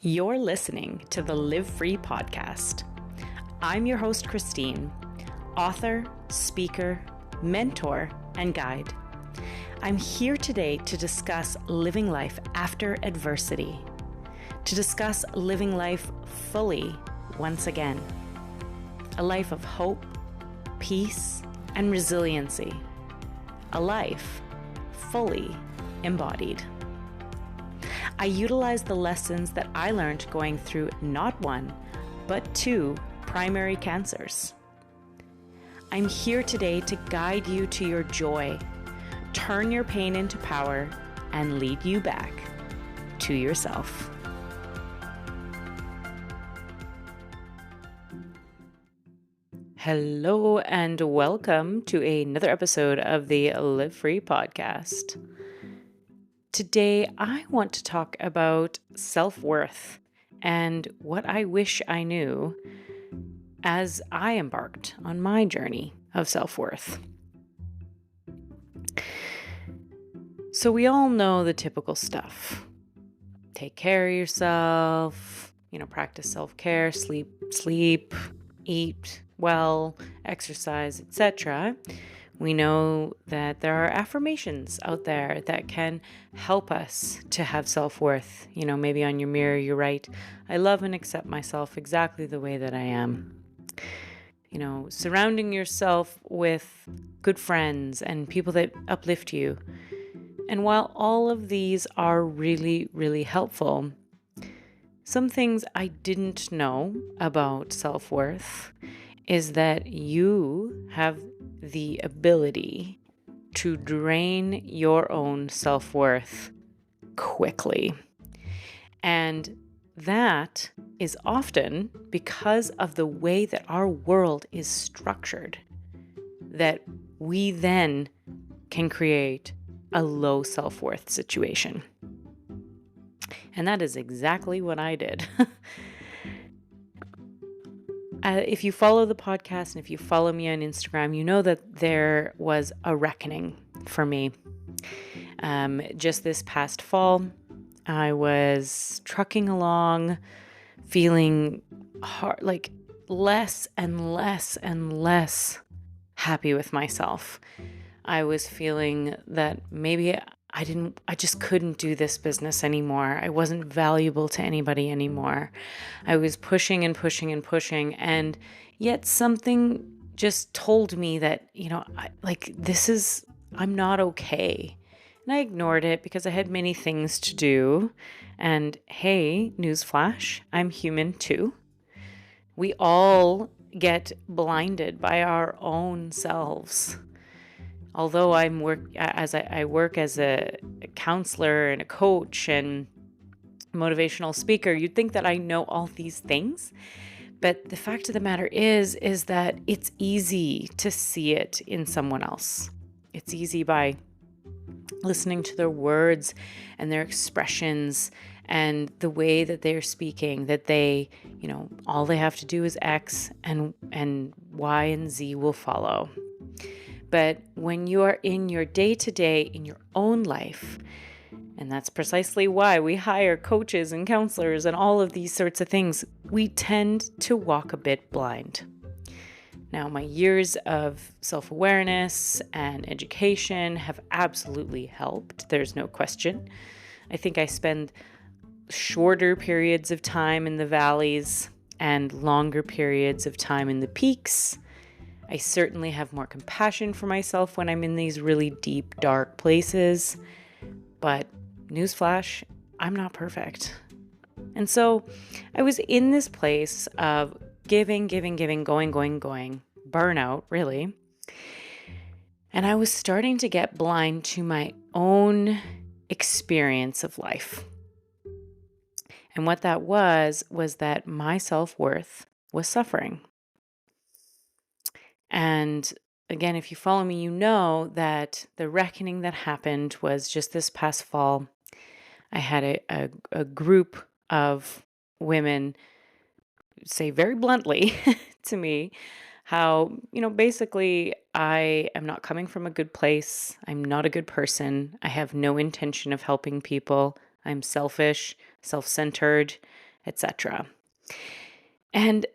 You're listening to the Live Free podcast. I'm your host, Christine, author, speaker, mentor, and guide. I'm here today to discuss living life after adversity, to discuss living life fully once again, a life of hope, peace, and resiliency, a life fully embodied. I utilize the lessons that I learned going through not one, but two primary cancers. I'm here today to guide you to your joy, turn your pain into power, and lead you back to yourself. Hello and welcome to another episode of the Live Free podcast. Today, I want to talk about self-worth and what I wish I knew as I embarked on my journey of self-worth. So we all know the typical stuff. Take care of yourself, practice self-care, sleep, eat well, exercise, etc. We know that there are affirmations out there that can help us to have self-worth. Maybe on your mirror you write, I love and accept myself exactly the way that I am. Surrounding yourself with good friends and people that uplift you. And while all of these are really, really helpful, some things I didn't know about self-worth is that you have the ability to drain your own self-worth quickly. And that is often because of the way that our world is structured, that we then can create a low self-worth situation. And that is exactly what I did. If you follow the podcast and if you follow me on Instagram, you know that there was a reckoning for me. Just this past fall, I was trucking along, feeling less and less and less happy with myself. I was feeling that maybe I just couldn't do this business anymore. I wasn't valuable to anybody anymore. I was pushing and pushing and pushing, and yet something just told me that, I'm not okay. And I ignored it because I had many things to do. And hey, newsflash, I'm human too. We all get blinded by our own selves. Although I work as a counselor and a coach and motivational speaker, you'd think that I know all these things. But the fact of the matter is that it's easy to see it in someone else. It's easy by listening to their words and their expressions and the way that they're speaking, that they, all they have to do is X and Y and Z will follow. But when you are in your day-to-day, in your own life, and that's precisely why we hire coaches and counselors and all of these sorts of things, we tend to walk a bit blind. Now, my years of self-awareness and education have absolutely helped. There's no question. I think I spend shorter periods of time in the valleys and longer periods of time in the peaks. I certainly have more compassion for myself when I'm in these really deep, dark places. But newsflash, I'm not perfect. And so I was in this place of giving, going, burnout, really. And I was starting to get blind to my own experience of life. And what that was that my self-worth was suffering. And again, if you follow me, you know that the reckoning that happened was just this past fall. I had a group of women say very bluntly to me how, basically I am not coming from a good place. I'm not a good person. I have no intention of helping people. I'm selfish, self-centered, etc. And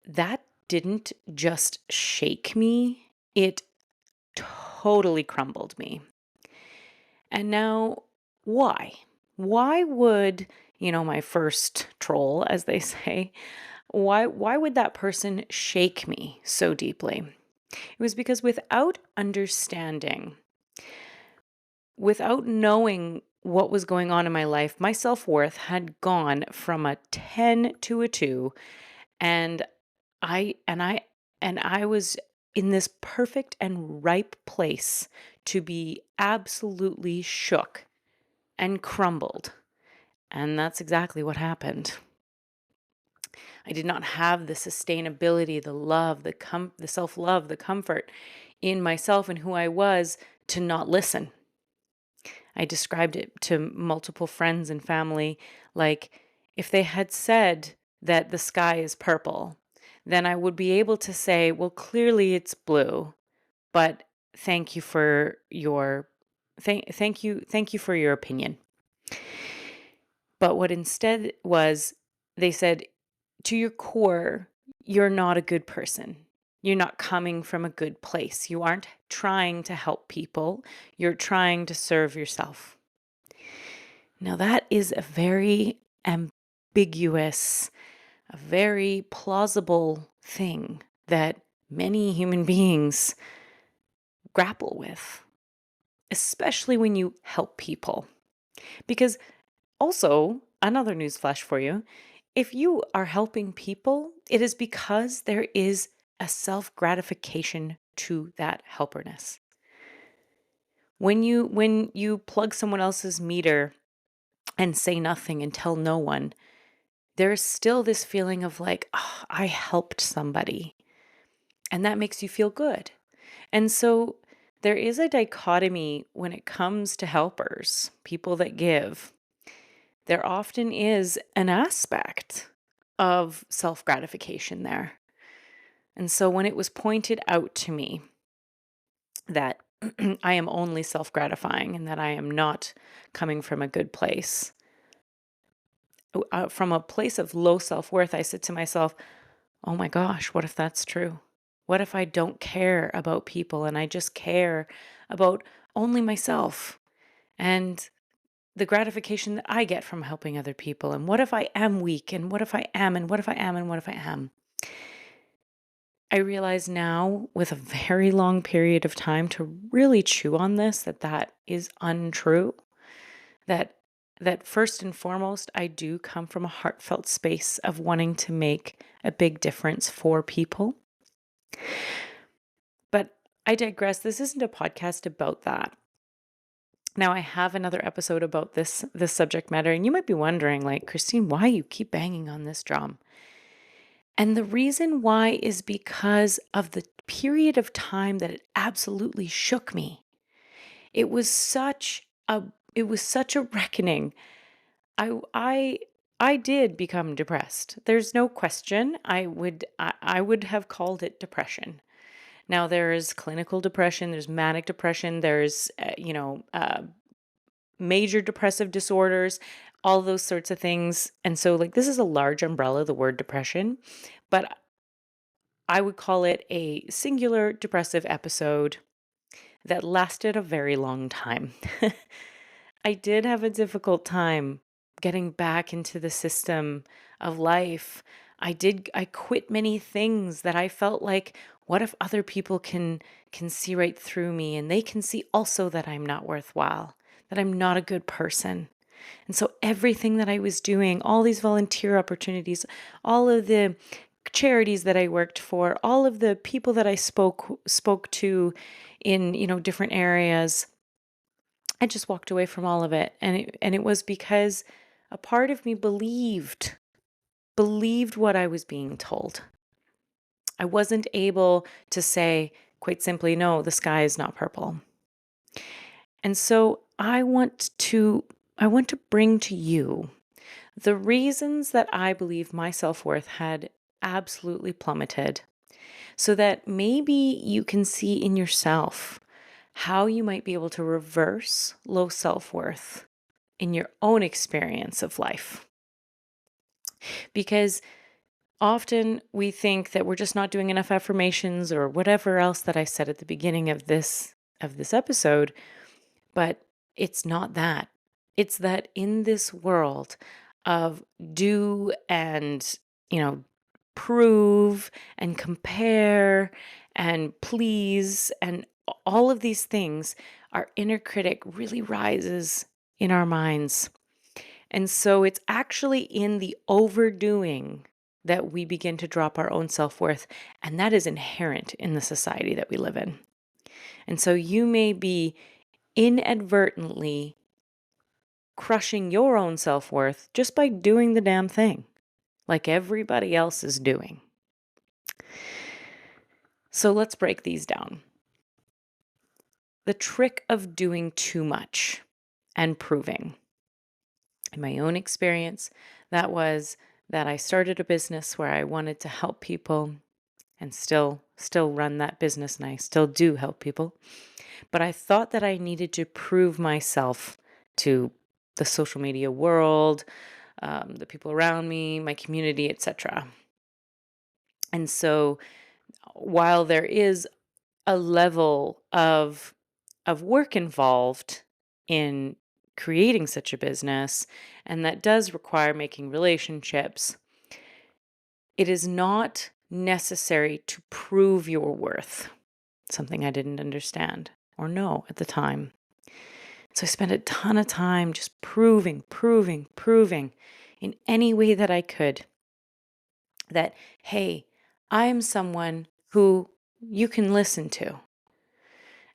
that didn't just shake me, it totally crumbled me. And now, why? Why would, my first troll, as they say, why would that person shake me so deeply? It was because without understanding, without knowing what was going on in my life, my self-worth had gone from a 10 to a 2, and I and I and I was in this perfect and ripe place to be absolutely shook and crumbled. And that's exactly what happened. I did not have the sustainability, the love, the self-love, the comfort in myself and who I was to not listen. I described it to multiple friends and family like if they had said that the sky is purple, then I would be able to say, well, clearly it's blue, but thank you for your thank you for your opinion. But what instead was, they said, to your core, you're not a good person. You're not coming from a good place. You aren't trying to help people. You're trying to serve yourself. Now, that is a very ambiguous, a very plausible thing that many human beings grapple with, especially when you help people. Because also, another newsflash for you, if you are helping people, it is because there is a self-gratification to that helperness. When you plug someone else's meter and say nothing and tell no one, there's still this feeling of like, oh, I helped somebody. And that makes you feel good. And so there is a dichotomy when it comes to helpers, people that give. There often is an aspect of self gratification there. And so when it was pointed out to me that I am only self gratifying and that I am not coming from a good place, from a place of low self worth, I said to myself, oh my gosh, what if that's true? What if I don't care about people and I just care about only myself and the gratification that I get from helping other people? And what if I am weak? And what if I am? And what if I am? And what if I am? I realize now, with a very long period of time to really chew on this, that that is untrue. That first and foremost, I do come from a heartfelt space of wanting to make a big difference for people. But I digress. This isn't a podcast about that. Now, I have another episode about this subject matter, and you might be wondering, like, Christine, why you keep banging on this drum? And the reason why is because of the period of time that it absolutely shook me. It was such a reckoning. I did become depressed. There's no question. I would have called it depression. Now there's clinical depression, there's manic depression, there's major depressive disorders, all those sorts of things. And so like this is a large umbrella, the word depression, but I would call it a singular depressive episode that lasted a very long time. I did have a difficult time getting back into the system of life. I quit many things that I felt like, what if other people can see right through me and they can see also that I'm not worthwhile, that I'm not a good person. And so everything that I was doing, all these volunteer opportunities, all of the charities that I worked for, all of the people that I spoke to in, different areas, I just walked away from all of it. And it was because a part of me believed what I was being told. I wasn't able to say quite simply, no, the sky is not purple. And so I want to bring to you the reasons that I believe my self-worth had absolutely plummeted, so that maybe you can see in yourself how you might be able to reverse low self-worth in your own experience of life. Because often we think that we're just not doing enough affirmations or whatever else that I said at the beginning of this episode, but it's not that. It's that in this world of do and, you know, prove and compare and please and all of these things, our inner critic really rises in our minds. And so it's actually in the overdoing that we begin to drop our own self worth. And that is inherent in the society that we live in. And so you may be inadvertently crushing your own self worth just by doing the damn thing, like everybody else is doing. So let's break these down. The trick of doing too much and proving. In my own experience, that was that I started a business where I wanted to help people and still run that business, and I still do help people. But I thought that I needed to prove myself to the social media world, the people around me, my community, etc. And so while there is a level of work involved in creating such a business, and that does require making relationships, it is not necessary to prove your worth. Something I didn't understand or know at the time. So I spent a ton of time just proving in any way that I could that, hey, I'm someone who you can listen to.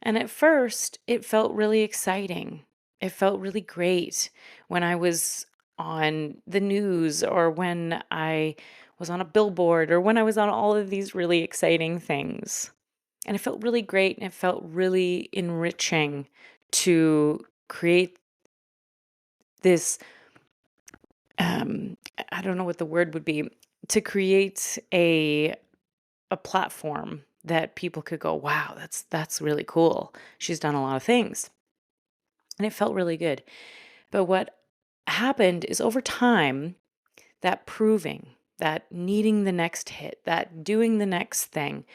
And at first, it felt really exciting. It felt really great when I was on the news or when I was on a billboard or when I was on all of these really exciting things. And it felt really great and it felt really enriching to create this I don't know what the word would be, to create a platform that people could go, wow, that's really cool. She's done a lot of things. And it felt really good. But what happened is over time, that proving, that needing the next hit, that doing the next thing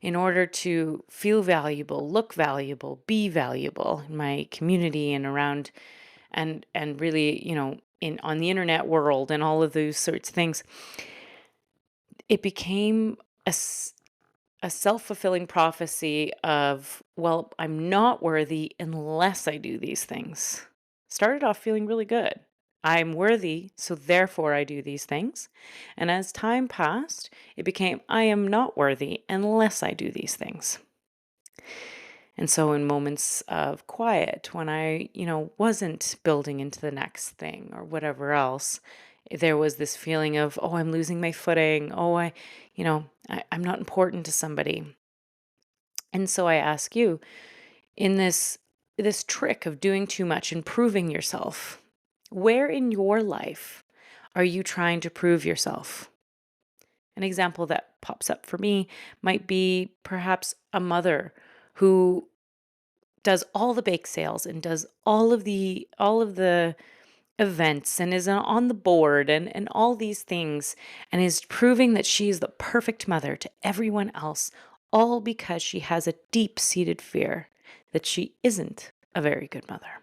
in order to feel valuable, look valuable, be valuable in my community and around and really, in on the internet world and all of those sorts of things, it became a self-fulfilling prophecy of, well, I'm not worthy unless I do these things. Started off feeling really good. I'm worthy, so therefore I do these things. And as time passed, it became, I am not worthy unless I do these things. And so in moments of quiet, when I, wasn't building into the next thing or whatever else, there was this feeling of, oh, I'm losing my footing. Oh, I'm not important to somebody. And so I ask you, in this trick of doing too much and proving yourself, where in your life are you trying to prove yourself? An example that pops up for me might be perhaps a mother who does all the bake sales and does all of the events and is on the board and all these things and is proving that she is the perfect mother to everyone else, all because she has a deep-seated fear that she isn't a very good mother.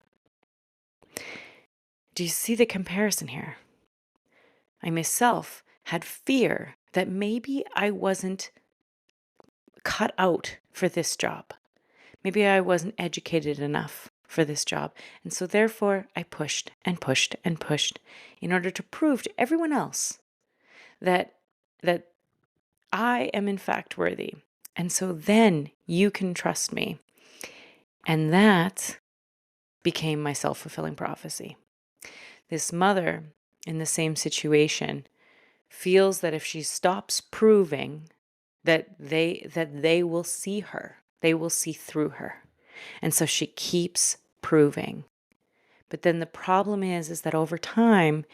Do you see the comparison here? I myself had fear that maybe I wasn't cut out for this job. Maybe I wasn't educated enough for this job. And so therefore I pushed and pushed and pushed in order to prove to everyone else that that I am in fact worthy. And so then you can trust me. And that became my self-fulfilling prophecy. This mother in the same situation feels that if she stops proving that they will see her, they will see through her. And so she keeps proving. But then the problem is that over time,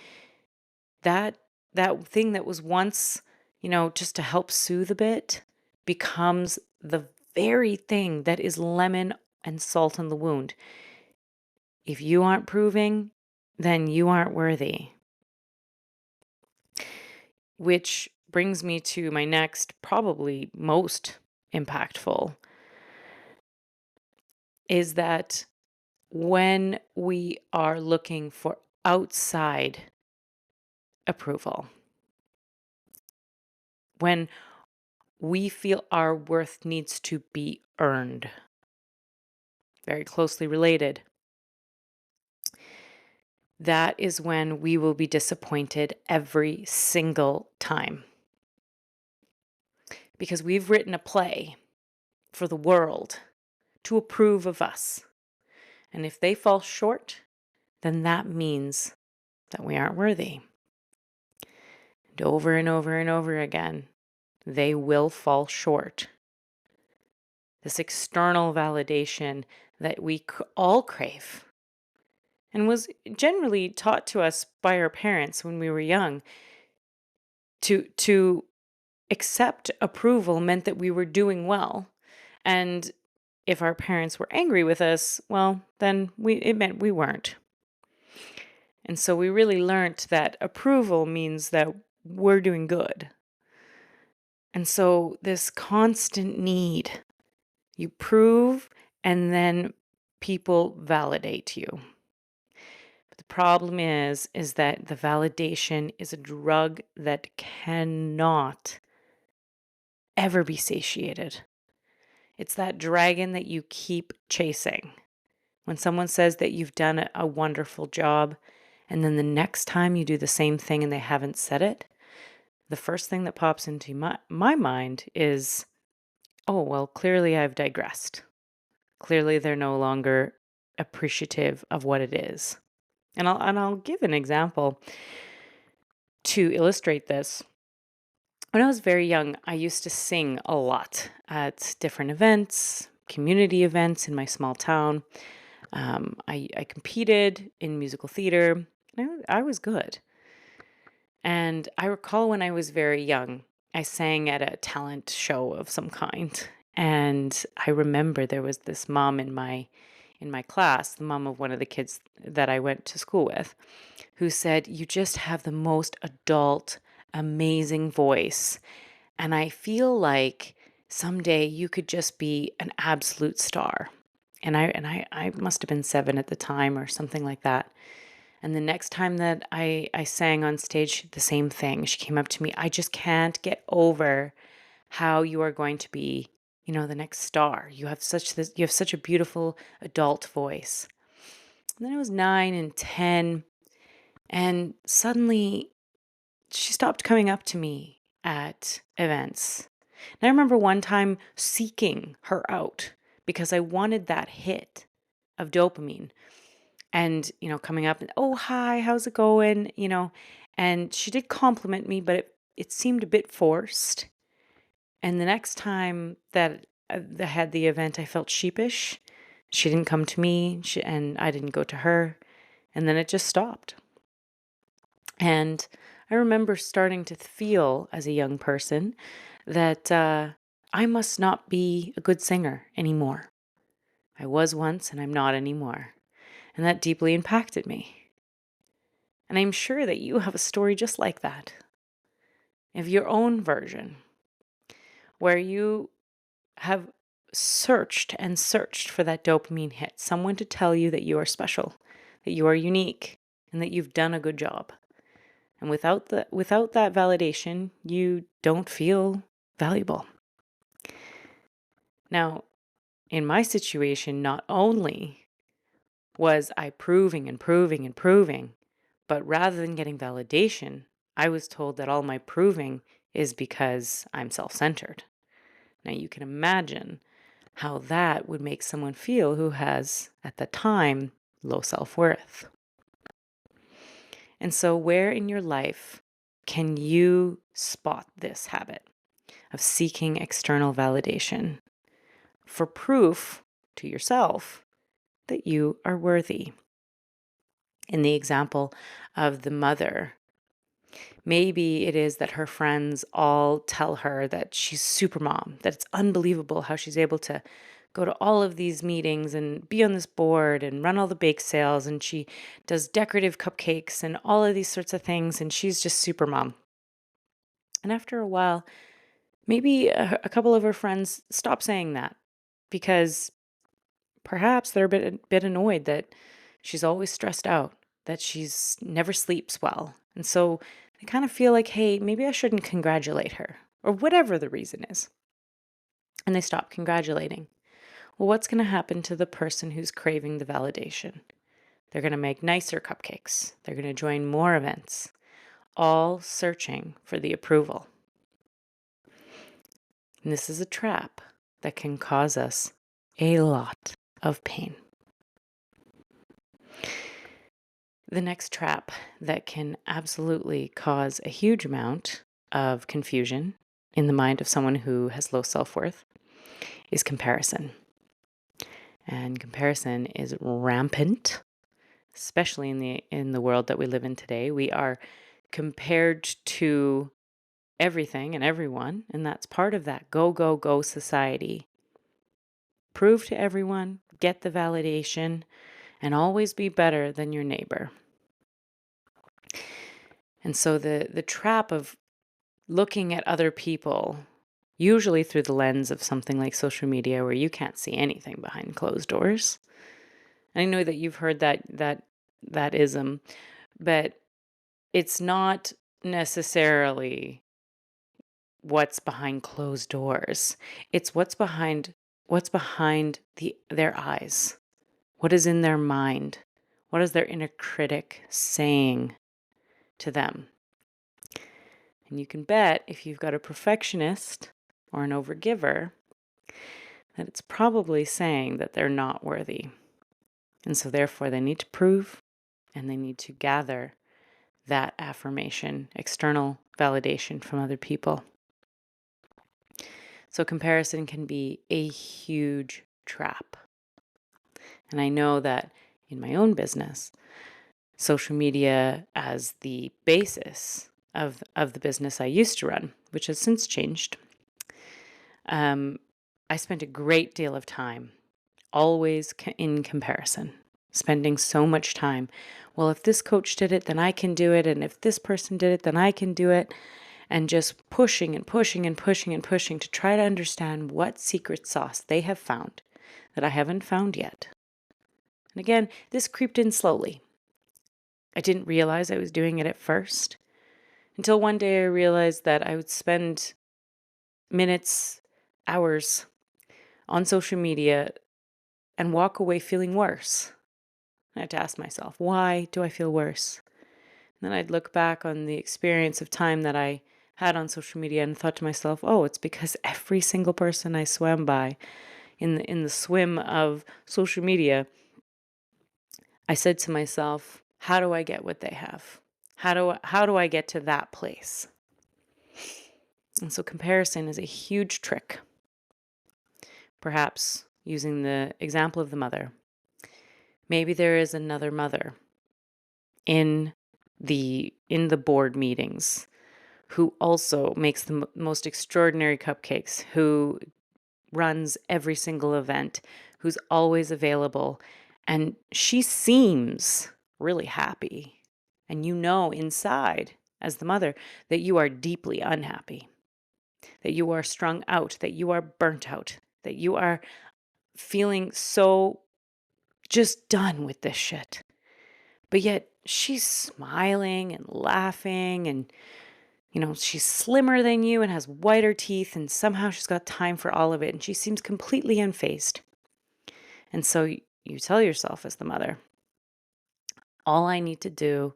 that thing that was once, just to help soothe a bit, becomes the very thing that is lemon and salt on the wound. If you aren't proving, then you aren't worthy. which brings me to my next, probably most impactful, is that when we are looking for outside approval, when we feel our worth needs to be earned, very closely related, that is when we will be disappointed every single time. Because we've written a play for the world to approve of us. And if they fall short, then that means that we aren't worthy. And over and over and over again, they will fall short. This external validation that we all crave and was generally taught to us by our parents when we were young. To accept approval meant that we were doing well. And if our parents were angry with us, well, then it meant we weren't. And so we really learned that approval means that we're doing good. And so this constant need, you prove and then people validate you. But the problem is that the validation is a drug that cannot ever be satiated. It's that dragon that you keep chasing. When someone says that you've done a wonderful job, and then the next time you do the same thing and they haven't said it, the first thing that pops into my mind is, oh, well, clearly I've digressed. Clearly they're no longer appreciative of what it is. And I'll give an example to illustrate this. When I was very young, I used to sing a lot at different events, community events in my small town. I competed in musical theater. I was good. And I recall when I was very young, I sang at a talent show of some kind. And I remember there was this mom in my class, the mom of one of the kids that I went to school with, who said, "You just have the most adult, amazing voice. And I feel like someday you could just be an absolute star." And I must have been 7 at the time or something like that. And the next time that I sang on stage, the same thing. She came up to me, "I just can't get over how you are going to be, the next star. You have such a beautiful adult voice." And then I was 9 and 10, and suddenly she stopped coming up to me at events. And I remember one time seeking her out because I wanted that hit of dopamine and, coming up and, "Oh, hi, how's it going?" And she did compliment me, but it seemed a bit forced. And the next time that I had the event, I felt sheepish. She didn't come to me, and I didn't go to her. And then it just stopped. And I remember starting to feel as a young person that I must not be a good singer anymore. I was once and I'm not anymore. And that deeply impacted me. And I'm sure that you have a story just like that, of your own version, where you have searched and searched for that dopamine hit, someone to tell you that you are special, that you are unique, and that you've done a good job. And without that validation, you don't feel valuable. Now, in my situation, not only was I proving and proving and proving, but rather than getting validation, I was told that all my proving is because I'm self-centered. Now, you can imagine how that would make someone feel who has, at the time, low self-worth. And so, where in your life can you spot this habit of seeking external validation for proof to yourself that you are worthy? In the example of the mother, maybe it is that her friends all tell her that she's super mom, that it's unbelievable how she's able to go to all of these meetings and be on this board and run all the bake sales, and she does decorative cupcakes and all of these sorts of things, and she's just super mom. And after a while, maybe a couple of her friends stop saying that because perhaps they're a bit annoyed that she's always stressed out, that she's never sleeps well. And so they kind of feel like, hey, maybe I shouldn't congratulate her, or whatever the reason is. And they stop congratulating. Well, what's going to happen to the person who's craving the validation? They're going to make nicer cupcakes. They're going to join more events, all searching for the approval. And this is a trap that can cause us a lot of pain. The next trap that can absolutely cause a huge amount of confusion in the mind of someone who has low self-worth is comparison. And comparison is rampant, especially in the world that we live in today. We are compared to everything and everyone, and that's part of that go, go, go society. Prove to everyone, get the validation, and always be better than your neighbor. And so the trap of looking at other people, usually through the lens of something like social media where you can't see anything behind closed doors. And I know that you've heard that ism, but it's not necessarily what's behind closed doors. It's what's behind their eyes. What is in their mind? What is their inner critic saying to them? And you can bet if you've got a perfectionist or an overgiver, that it's probably saying that they're not worthy. And so therefore they need to prove and they need to gather that affirmation, external validation from other people. So comparison can be a huge trap. And I know that in my own business, social media as the basis of the business I used to run, which has since changed, I spent a great deal of time always in comparison, spending so much time. Well, if this coach did it, then I can do it. And if this person did it, then I can do it. And just pushing and pushing and pushing and pushing to try to understand what secret sauce they have found that I haven't found yet. And again, this creeped in slowly. I didn't realize I was doing it at first until one day I realized that I would spend minutes, hours on social media and walk away feeling worse. I had to ask myself, why do I feel worse? And then I'd look back on the experience of time that I had on social media and thought to myself, oh, it's because every single person I swam by in the swim of social media, I said to myself, how do I get what they have? How do I get to that place? And so comparison is a huge trick. Perhaps using the example of the mother, maybe there is another mother in the board meetings who also makes the most extraordinary cupcakes, who runs every single event, who's always available, and she seems really happy. And you know inside, as the mother, that you are deeply unhappy, that you are strung out, that you are burnt out, that you are feeling so just done with this shit. But yet she's smiling and laughing and she's slimmer than you and has whiter teeth, and somehow she's got time for all of it, and she seems completely unfazed. And so you tell yourself as the mother, all I need to do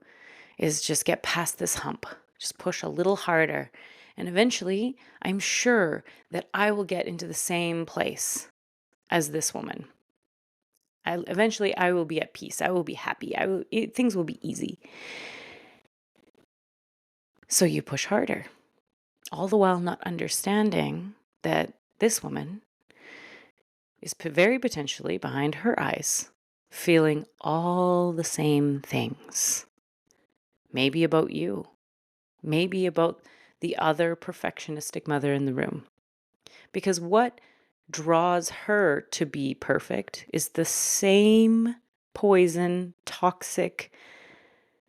is just get past this hump, just push a little harder. And eventually, I'm sure that I will get into the same place as this woman. Eventually, I will be at peace. I will be happy. Things will be easy. So you push harder, all the while not understanding that this woman is very potentially behind her eyes, feeling all the same things. Maybe about you, maybe about the other perfectionistic mother in the room. Because what draws her to be perfect is the same poison, toxic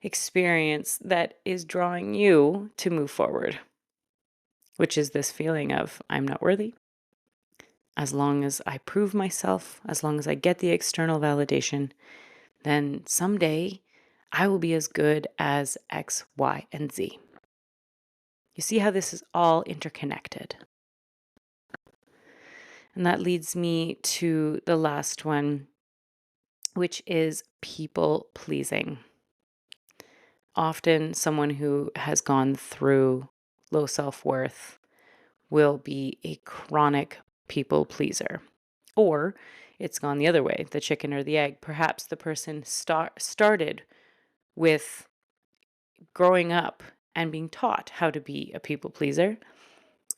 experience that is drawing you to move forward. which is this feeling of I'm not worthy. As long as I prove myself, as long as I get the external validation, then someday I will be as good as X, Y, and Z. You see how this is all interconnected. And that leads me to the last one, which is people pleasing. Often, someone who has gone through low self worth will be a chronic people pleaser. Or it's gone the other way, the chicken or the egg. Perhaps the person started with growing up and being taught how to be a people pleaser.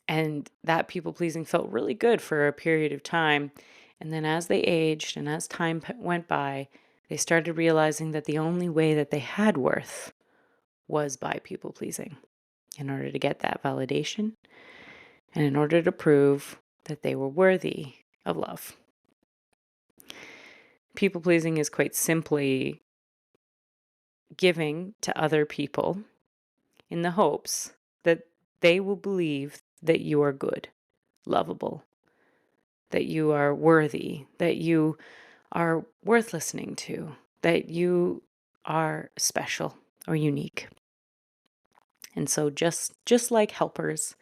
And that people pleasing felt really good for a period of time. And then as they aged and as time went by, they started realizing that the only way that they had worth was by people pleasing in order to get that validation and in order to prove that they were worthy of love. People pleasing is quite simply giving to other people in the hopes that they will believe that you are good, lovable, that you are worthy, that you are worth listening to, that you are special or unique. And so just like helpers,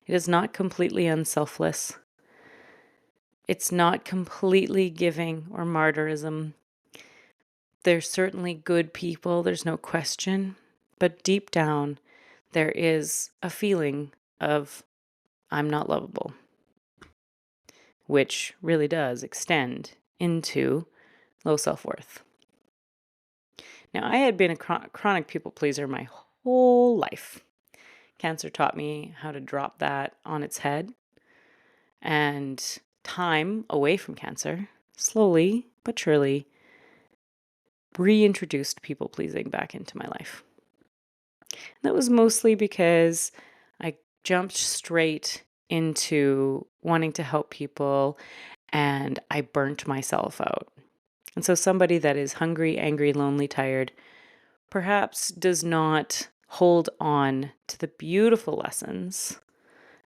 it is not completely unselfless. It's not completely giving or martyrism. There's certainly good people, there's no question, but deep down there is a feeling of I'm not lovable, which really does extend into low self-worth. Now, I had been a chronic people pleaser my whole life. Cancer taught me how to drop that on its head, and time away from cancer, slowly but surely, reintroduced people pleasing back into my life. That was mostly because I jumped straight into wanting to help people and I burnt myself out. And so somebody that is hungry, angry, lonely, tired, perhaps does not hold on to the beautiful lessons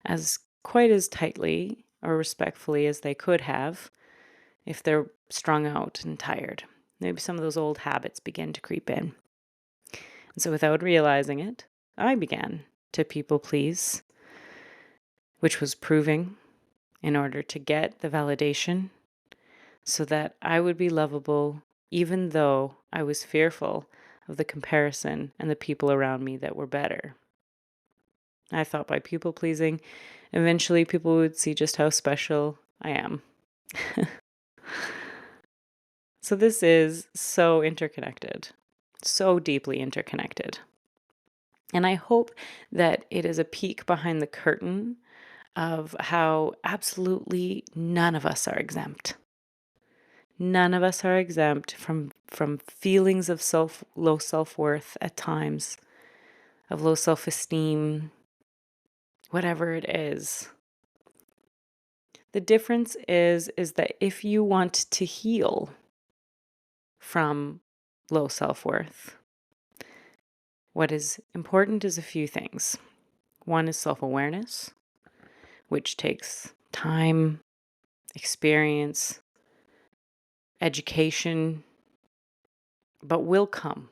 as quite as tightly or respectfully as they could have if they're strung out and tired. Maybe some of those old habits begin to creep in. And so without realizing it, I began to people please, which was proving in order to get the validation so that I would be lovable, even though I was fearful of the comparison and the people around me that were better. I thought by people pleasing, eventually people would see just how special I am. So this is so interconnected, so deeply interconnected. And I hope that it is a peek behind the curtain of how absolutely none of us are exempt. None of us are exempt from feelings of low self-worth at times, of low self-esteem, whatever it is. The difference is that if you want to heal from low self-worth, what is important is a few things. One is self-awareness, which takes time, experience, education, but will come.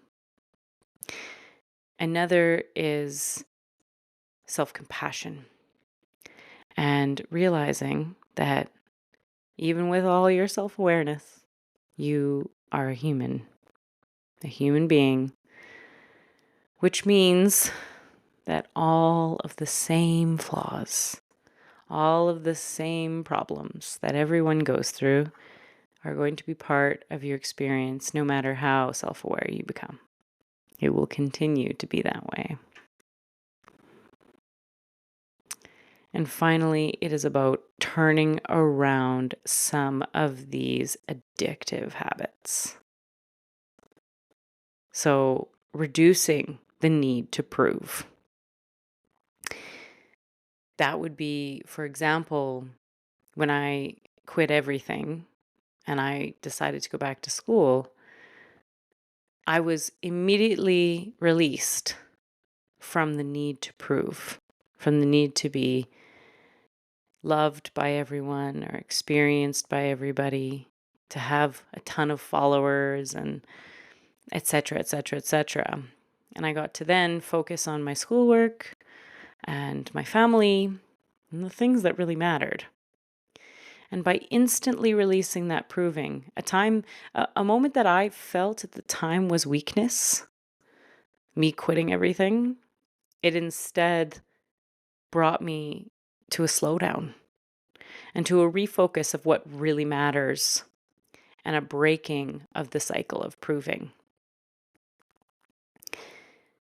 Another is self-compassion and realizing that even with all your self-awareness, you are a human being, which means that all of the same flaws, all of the same problems that everyone goes through are going to be part of your experience no matter how self-aware you become. It will continue to be that way. And finally, it is about turning around some of these addictive habits. So, reducing the need to prove. That would be, for example, when I quit everything and I decided to go back to school, I was immediately released from the need to prove. from the need to be loved by everyone or experienced by everybody, to have a ton of followers and et cetera, et cetera, et cetera. And I got to then focus on my schoolwork and my family and the things that really mattered. And by instantly releasing that proving, a moment that I felt at the time was weakness, me quitting everything, it instead brought me to a slowdown and to a refocus of what really matters and a breaking of the cycle of proving.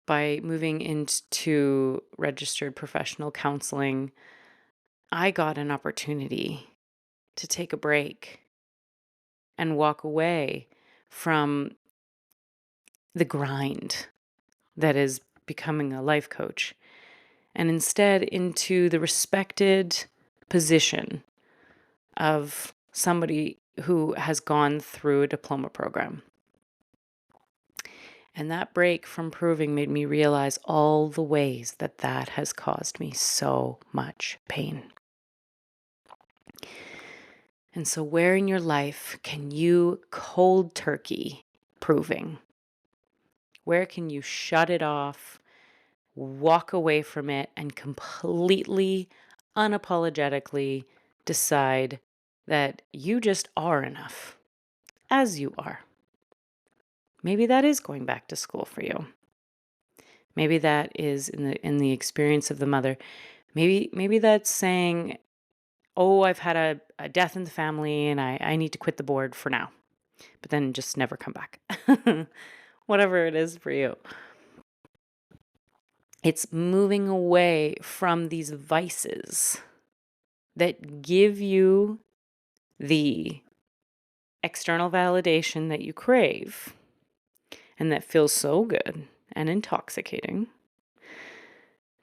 By moving into registered professional counseling, I got an opportunity to take a break and walk away from the grind that is becoming a life coach, and instead into the respected position of somebody who has gone through a diploma program. And that break from proving made me realize all the ways that that has caused me so much pain. And so, where in your life can you cold turkey proving? Where can you shut it off, walk away from it, and completely, unapologetically decide that you just are enough as you are? Maybe that is going back to school for you. Maybe that is in the experience of the mother. Maybe that's saying, oh, I've had a death in the family and I need to quit the board for now, but then just never come back. Whatever it is for you. It's moving away from these vices that give you the external validation that you crave and that feels so good and intoxicating.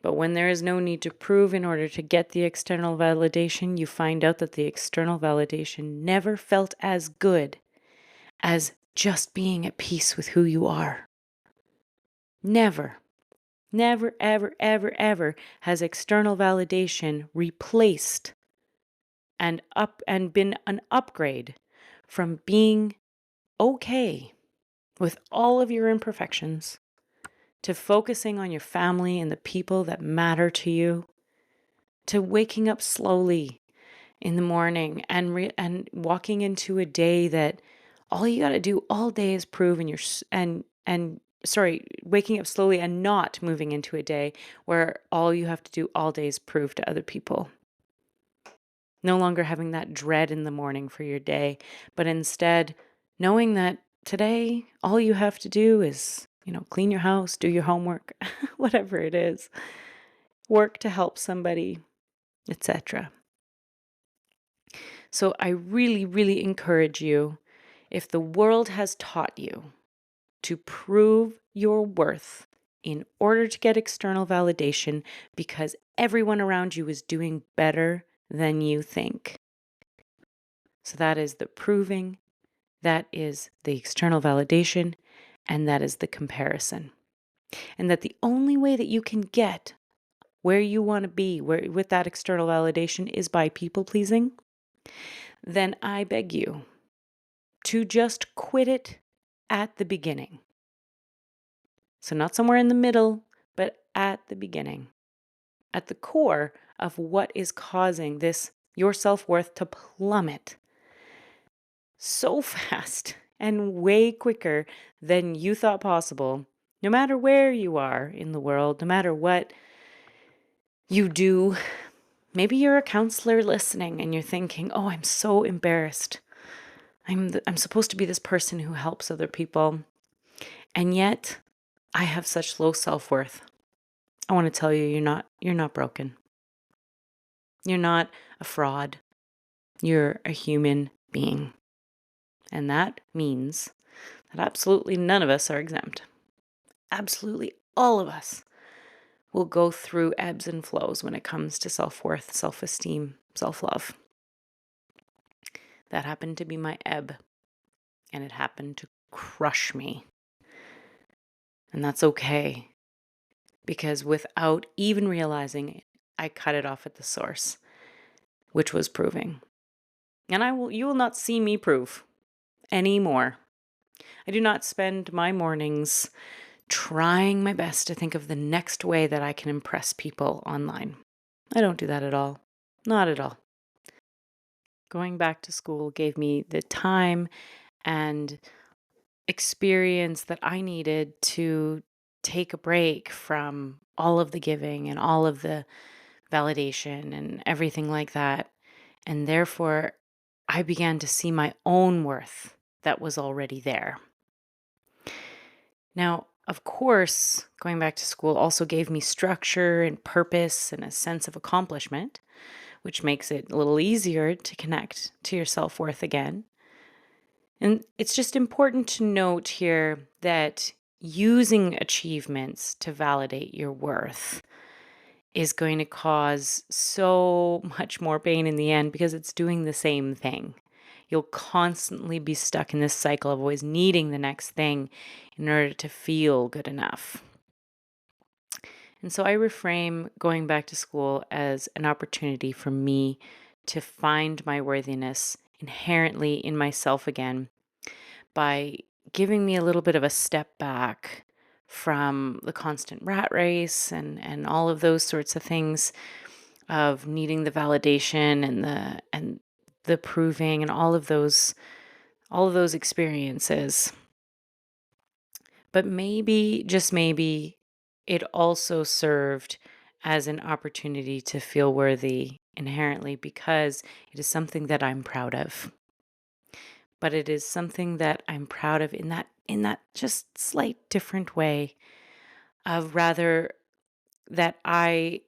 But when there is no need to prove in order to get the external validation, you find out that the external validation never felt as good as just being at peace with who you are. Never, ever, ever, ever has external validation replaced and been an upgrade from being okay with all of your imperfections to focusing on your family and the people that matter to you, to waking up slowly in the morning and walking into a day that all you got to do all day is prove, waking up slowly and not moving into a day where all you have to do all day is prove to other people. No longer having that dread in the morning for your day, but instead knowing that today all you have to do is, clean your house, do your homework, whatever it is, work to help somebody, etc. So I really, really encourage you, if the world has taught you to prove your worth in order to get external validation because everyone around you is doing better than you think. So that is the proving, that is the external validation, and that is the comparison. And that the only way that you can get where you want to be with that external validation is by people pleasing, then I beg you to just quit it at the beginning. So not somewhere in the middle, but at the beginning. At the core of what is causing your self-worth to plummet so fast and way quicker than you thought possible, no matter where you are in the world, no matter what you do. Maybe you're a counselor listening and you're thinking, oh, I'm so embarrassed. I'm supposed to be this person who helps other people. And yet I have such low self-worth. I want to tell you, you're not broken. You're not a fraud. You're a human being. And that means that absolutely none of us are exempt. Absolutely all of us will go through ebbs and flows when it comes to self-worth, self-esteem, self-love. That happened to be my ebb, and it happened to crush me. And that's okay, because without even realizing it, I cut it off at the source, which was proving. And you will not see me prove anymore. I do not spend my mornings trying my best to think of the next way that I can impress people online. I don't do that at all. Not at all. Going back to school gave me the time and experience that I needed to take a break from all of the giving and all of the validation and everything like that. And therefore, I began to see my own worth that was already there. Now, of course, going back to school also gave me structure and purpose and a sense of accomplishment, which makes it a little easier to connect to your self-worth again. And it's just important to note here that using achievements to validate your worth is going to cause so much more pain in the end because it's doing the same thing. You'll constantly be stuck in this cycle of always needing the next thing in order to feel good enough. And so I reframe going back to school as an opportunity for me to find my worthiness inherently in myself again by giving me a little bit of a step back from the constant rat race and all of those sorts of things of needing the validation and the proving and all of those experiences. But maybe, just maybe, it also served as an opportunity to feel worthy inherently because it is something that I'm proud of. But it is something that I'm proud of in that just slight different way of that I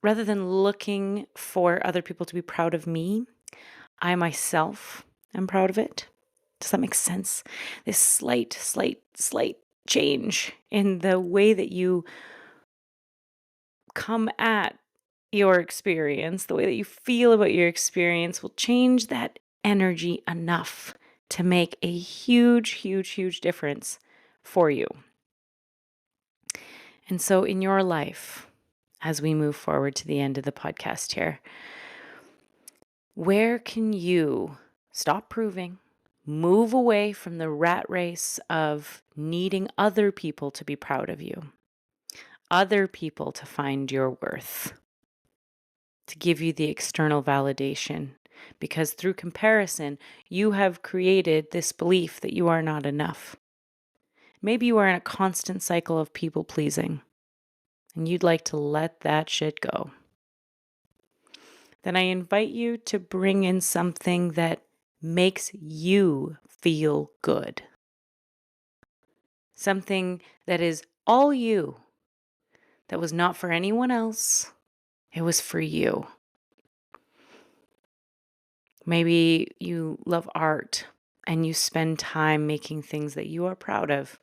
rather than looking for other people to be proud of me, I myself am proud of it. Does that make sense? This slight change in the way that you come at your experience, the way that you feel about your experience will change that energy enough to make a huge difference for you. And so in your life, as we move forward to the end of the podcast here, where can you stop proving, move away from the rat race of needing other people to be proud of you, other people to find your worth, to give you the external validation? Because through comparison, you have created this belief that you are not enough. Maybe you are in a constant cycle of people pleasing, and you'd like to let that shit go. Then I invite you to bring in something that makes you feel good. Something that is all you, that was not for anyone else, it was for you. Maybe you love art and you spend time making things that you are proud of.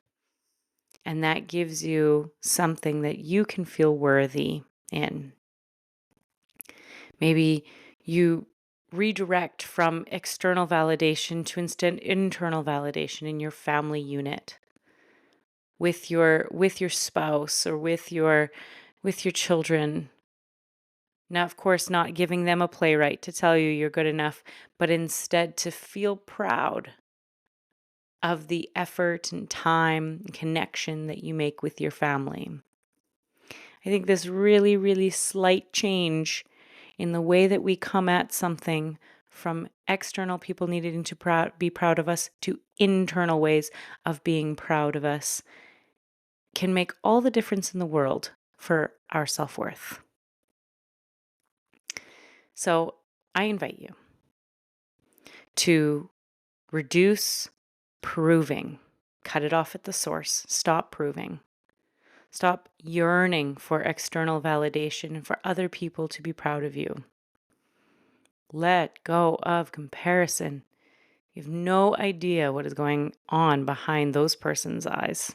And that gives you something that you can feel worthy in. Maybe you redirect from external validation to instead internal validation in your family unit with your spouse or with your children. Now, of course, not giving them a playwright to tell you you're good enough, but instead to feel proud of the effort and time and connection that you make with your family. I think this really slight change in the way that we come at something from external people needing to be proud of us to internal ways of being proud of us can make all the difference in the world for our self-worth. So I invite you to reduce proving, cut it off at the source, stop proving. Stop yearning for external validation and for other people to be proud of you. Let go of comparison. You have no idea what is going on behind those person's eyes.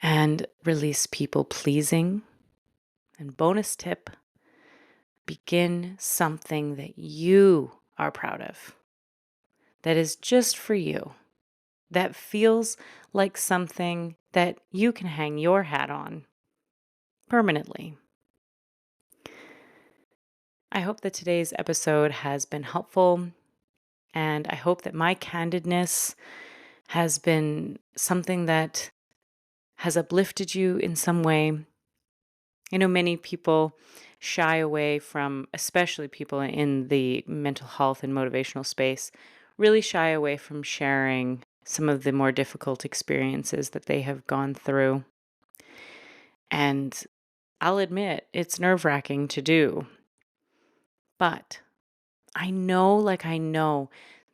And release people pleasing. And bonus tip, begin something that you are proud of, that is just for you, that feels like something that you can hang your hat on. permanently. I hope that today's episode has been helpful, and I hope that my candidness has been something that has uplifted you in some way. I know many people shy away from, especially people in the mental health and motivational space, really shy away from sharing some of the more difficult experiences that they have gone through. And I'll admit, it's nerve-wracking to do. But I know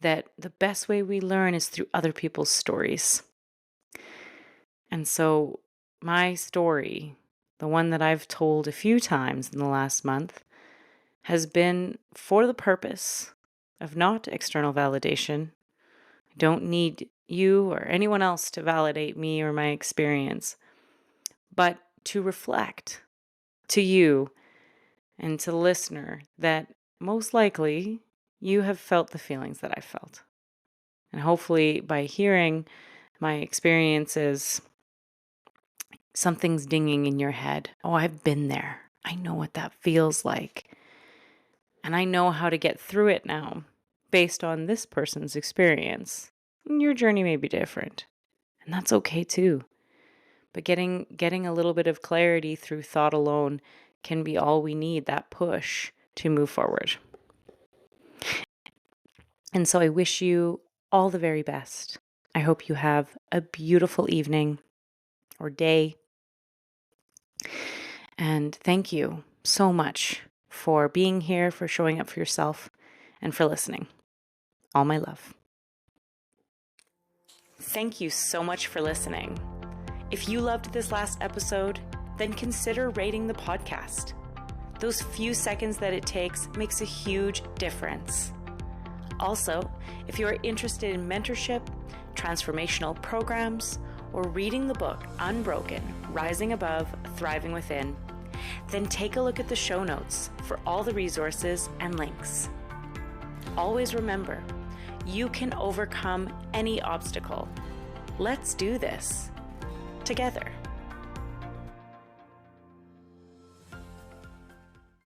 that the best way we learn is through other people's stories. And so my story, the one that I've told a few times in the last month, has been for the purpose of not external validation. I don't need you or anyone else to validate me or my experience, but to reflect to you and to the listener that most likely you have felt the feelings that I felt. And hopefully by hearing my experiences, something's dinging in your head. Oh, I've been there. I know what that feels like. And I know how to get through it now based on this person's experience. And your journey may be different. And that's okay too. But getting a little bit of clarity through thought alone can be all we need, that push to move forward. And so I wish you all the very best. I hope you have a beautiful evening or day. And thank you so much for being here, for showing up for yourself, and for listening. All my love. Thank you so much for listening. If you loved this last episode, then consider rating the podcast. Those few seconds that it takes makes a huge difference. Also, if you are interested in mentorship, transformational programs, or reading the book Unbroken, Rising Above, Thriving Within, then take a look at the show notes for all the resources and links. Always remember, you can overcome any obstacle. Let's do this together.